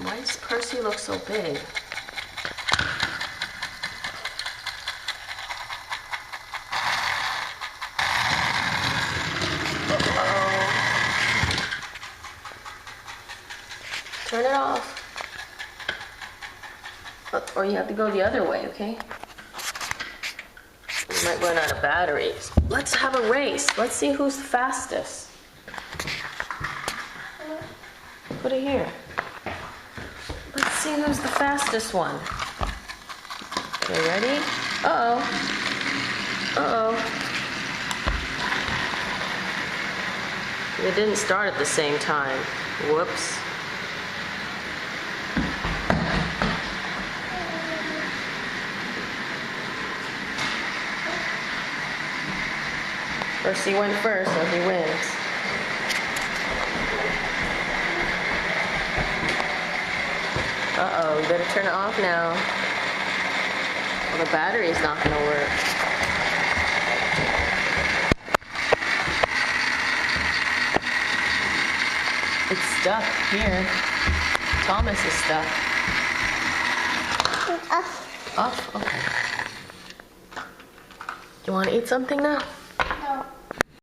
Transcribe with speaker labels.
Speaker 1: Why does Percy look so big? Uh-oh. Turn it off. Or you have to go the other way, okay? You might run out of batteries. Let's have a race. Let's see who's the fastest. Put it here. Let's see who's the fastest one. Okay, ready? Uh-oh. Uh-oh. They didn't start at the same time. Whoops. Percy went first, so he wins. Uh-oh, you better turn it off now. Well, the battery's not gonna work. It's stuck here. Thomas is stuck.
Speaker 2: Off.
Speaker 1: Off? Okay. You wanna eat something now?